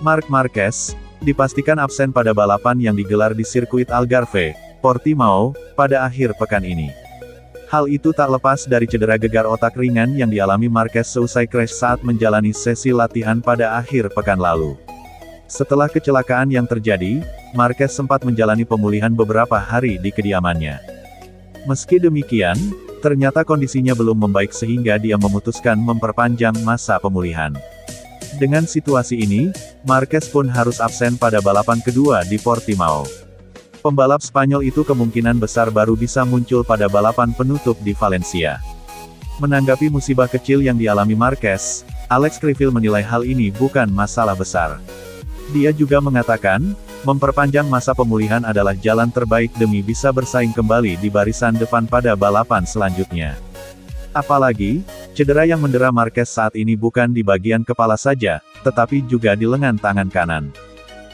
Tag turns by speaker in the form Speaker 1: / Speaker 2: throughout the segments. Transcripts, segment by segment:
Speaker 1: Marc Marquez, dipastikan absen pada balapan yang digelar di sirkuit Algarve, Portimao, pada akhir pekan ini. Hal itu tak lepas dari cedera gegar otak ringan yang dialami Marquez seusai crash saat menjalani sesi latihan pada akhir pekan lalu. Setelah kecelakaan yang terjadi, Marquez sempat menjalani pemulihan beberapa hari di kediamannya. Meski demikian, ternyata kondisinya belum membaik sehingga dia memutuskan memperpanjang masa pemulihan. Dengan situasi ini, Marquez pun harus absen pada balapan kedua di Portimao. Pembalap Spanyol itu kemungkinan besar baru bisa muncul pada balapan penutup di Valencia. Menanggapi musibah kecil yang dialami Marquez, Alex Criville menilai hal ini bukan masalah besar. Dia juga mengatakan, memperpanjang masa pemulihan adalah jalan terbaik demi bisa bersaing kembali di barisan depan pada balapan selanjutnya. Apalagi, cedera yang mendera Marquez saat ini bukan di bagian kepala saja, tetapi juga di lengan tangan kanan.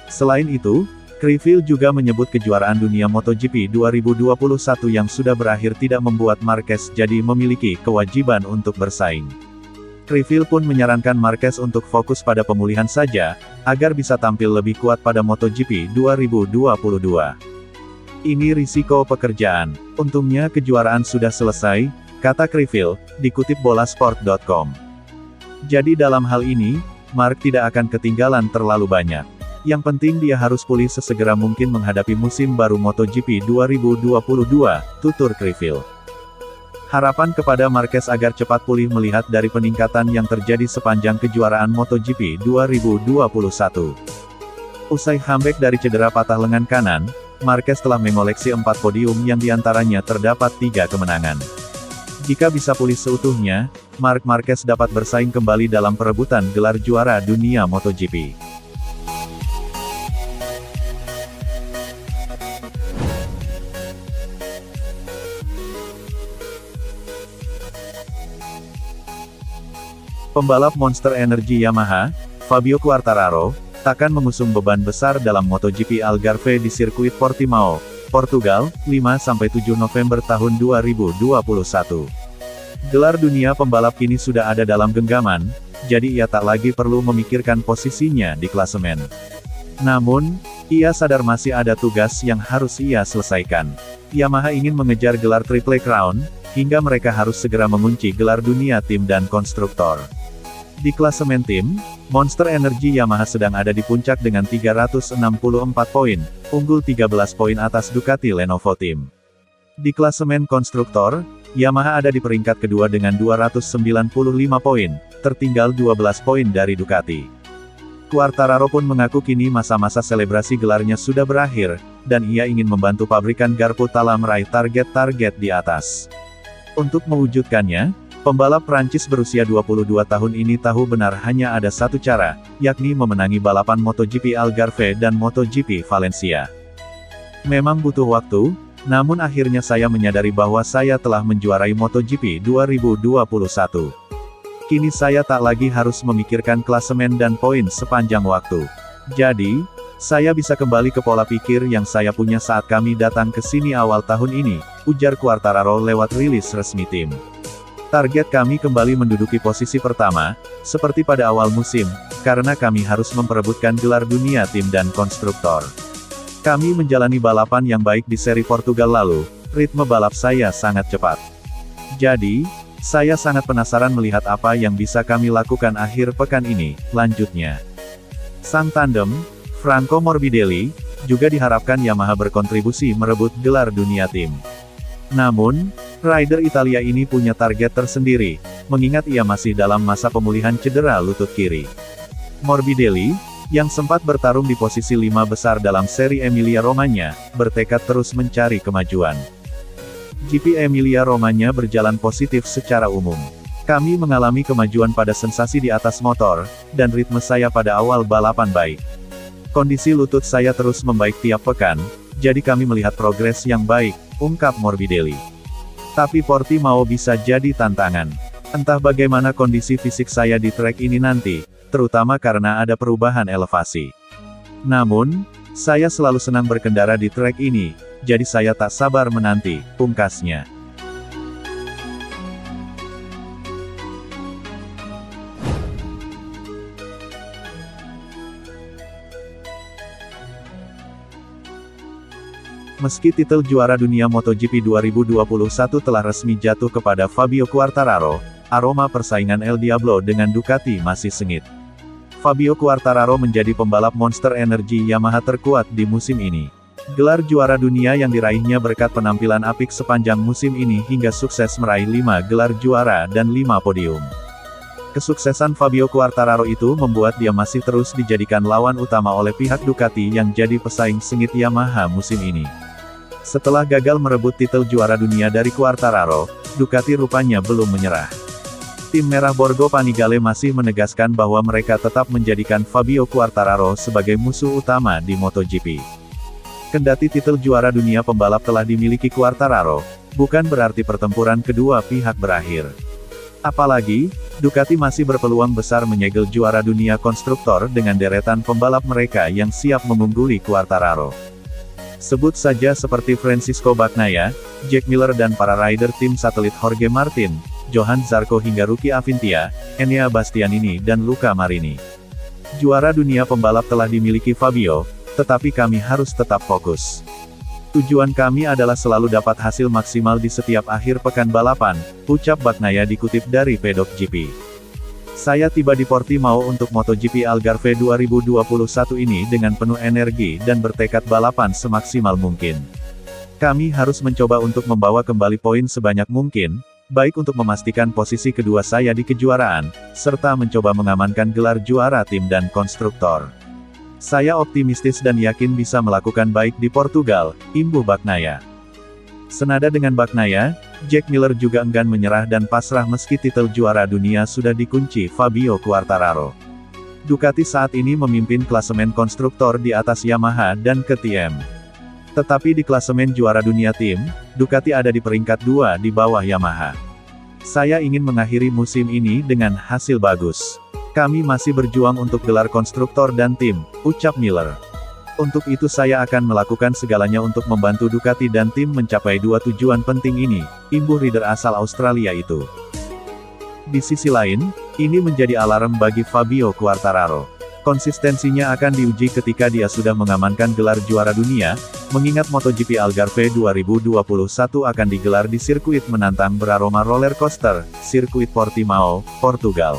Speaker 1: Selain itu, Criville juga menyebut kejuaraan dunia MotoGP 2021 yang sudah berakhir tidak membuat Marquez jadi memiliki kewajiban untuk bersaing. Criville pun menyarankan Marquez untuk fokus pada pemulihan saja, agar bisa tampil lebih kuat pada MotoGP 2022. Ini risiko pekerjaan. Untungnya kejuaraan sudah selesai, kata Criville, dikutip bolasport.com. Jadi dalam hal ini, Marc tidak akan ketinggalan terlalu banyak. Yang penting dia harus pulih sesegera mungkin menghadapi musim baru MotoGP 2022, tutur Criville. Harapan kepada Marquez agar cepat pulih melihat dari peningkatan yang terjadi sepanjang kejuaraan MotoGP 2021. Usai comeback dari cedera patah lengan kanan, Marquez telah mengoleksi 4 podium yang diantaranya terdapat 3 kemenangan. Jika bisa pulih seutuhnya, Marc Marquez dapat bersaing kembali dalam perebutan gelar juara dunia MotoGP. Pembalap Monster Energy Yamaha, Fabio Quartararo, takkan mengusung beban besar dalam MotoGP Algarve di sirkuit Portimao, Portugal, 5–7 November tahun 2021. Gelar dunia pembalap kini sudah ada dalam genggaman, jadi ia tak lagi perlu memikirkan posisinya di klasemen. Namun, ia sadar masih ada tugas yang harus ia selesaikan. Yamaha ingin mengejar gelar Triple Crown, hingga mereka harus segera mengunci gelar dunia tim dan konstruktor. Di klasemen tim, Monster Energy Yamaha sedang ada di puncak dengan 364 poin, unggul 13 poin atas Ducati Lenovo Team. Di klasemen konstruktor, Yamaha ada di peringkat kedua dengan 295 poin, tertinggal 12 poin dari Ducati. Quartararo pun mengaku kini masa-masa selebrasi gelarnya sudah berakhir, dan ia ingin membantu pabrikan garpu Tala meraih target-target di atas. Untuk mewujudkannya, pembalap Prancis berusia 22 tahun ini tahu benar hanya ada satu cara, yakni memenangi balapan MotoGP Algarve dan MotoGP Valencia. Memang butuh waktu, namun akhirnya saya menyadari bahwa saya telah menjuarai MotoGP 2021. Kini saya tak lagi harus memikirkan klasemen dan poin sepanjang waktu. Jadi, saya bisa kembali ke pola pikir yang saya punya saat kami datang ke sini awal tahun ini, ujar Quartararo lewat rilis resmi tim. Target kami kembali menduduki posisi pertama, seperti pada awal musim, karena kami harus memperebutkan gelar dunia tim dan konstruktor. Kami menjalani balapan yang baik di seri Portugal lalu, ritme balap saya sangat cepat. Jadi, saya sangat penasaran melihat apa yang bisa kami lakukan akhir pekan ini, lanjutnya. Sang tandem, Franco Morbidelli, juga diharapkan Yamaha berkontribusi merebut gelar dunia tim. Namun, rider Italia ini punya target tersendiri, mengingat ia masih dalam masa pemulihan cedera lutut kiri. Morbidelli, yang sempat bertarung di posisi 5 besar dalam seri Emilia-Romagna, bertekad terus mencari kemajuan. GP Emilia-Romagna berjalan positif secara umum. Kami mengalami kemajuan pada sensasi di atas motor, dan ritme saya pada awal balapan baik. Kondisi lutut saya terus membaik tiap pekan, jadi kami melihat progres yang baik, ungkap Morbidelli. Tapi Portimao bisa jadi tantangan. Entah bagaimana kondisi fisik saya di trek ini nanti, terutama karena ada perubahan elevasi. Namun, saya selalu senang berkendara di trek ini, jadi saya tak sabar menanti, pungkasnya. Meski titel juara dunia MotoGP 2021 telah resmi jatuh kepada Fabio Quartararo, aroma persaingan El Diablo dengan Ducati masih sengit. Fabio Quartararo menjadi pembalap monster energi Yamaha terkuat di musim ini. Gelar juara dunia yang diraihnya berkat penampilan apik sepanjang musim ini hingga sukses meraih 5 gelar juara dan 5 podium. Kesuksesan Fabio Quartararo itu membuat dia masih terus dijadikan lawan utama oleh pihak Ducati yang jadi pesaing sengit Yamaha musim ini. Setelah gagal merebut titel juara dunia dari Quartararo, Ducati rupanya belum menyerah. Tim Merah Borgo Panigale masih menegaskan bahwa mereka tetap menjadikan Fabio Quartararo sebagai musuh utama di MotoGP. Kendati titel juara dunia pembalap telah dimiliki Quartararo, bukan berarti pertempuran kedua pihak berakhir. Apalagi, Ducati masih berpeluang besar menyegel juara dunia konstruktor dengan deretan pembalap mereka yang siap mengungguli Quartararo. Sebut saja seperti Francisco Bagnaia, Jack Miller dan para rider tim satelit Jorge Martin, Johan Zarco hingga Rookie Avintia, Enea Bastianini dan Luca Marini. Juara dunia pembalap telah dimiliki Fabio, tetapi kami harus tetap fokus. Tujuan kami adalah selalu dapat hasil maksimal di setiap akhir pekan balapan, ucap Bagnaia dikutip dari Pedok GP. Saya tiba di Portimao untuk MotoGP Algarve 2021 ini dengan penuh energi dan bertekad balapan semaksimal mungkin. Kami harus mencoba untuk membawa kembali poin sebanyak mungkin, baik untuk memastikan posisi kedua saya di kejuaraan, serta mencoba mengamankan gelar juara tim dan konstruktor. Saya optimistis dan yakin bisa melakukan baik di Portugal, imbuh Bagnaia. Senada dengan Bagnaia, Jack Miller juga enggan menyerah dan pasrah meski titel juara dunia sudah dikunci Fabio Quartararo. Ducati saat ini memimpin klasemen konstruktor di atas Yamaha dan KTM. Tetapi di klasemen juara dunia tim, Ducati ada di peringkat 2 di bawah Yamaha. Saya ingin mengakhiri musim ini dengan hasil bagus. Kami masih berjuang untuk gelar konstruktor dan tim, ucap Miller. Untuk itu saya akan melakukan segalanya untuk membantu Ducati dan tim mencapai dua tujuan penting ini, imbuh rider asal Australia itu. Di sisi lain, ini menjadi alarm bagi Fabio Quartararo. Konsistensinya akan diuji ketika dia sudah mengamankan gelar juara dunia, mengingat MotoGP Algarve 2021 akan digelar di sirkuit menantang beraroma roller coaster, sirkuit Portimao, Portugal.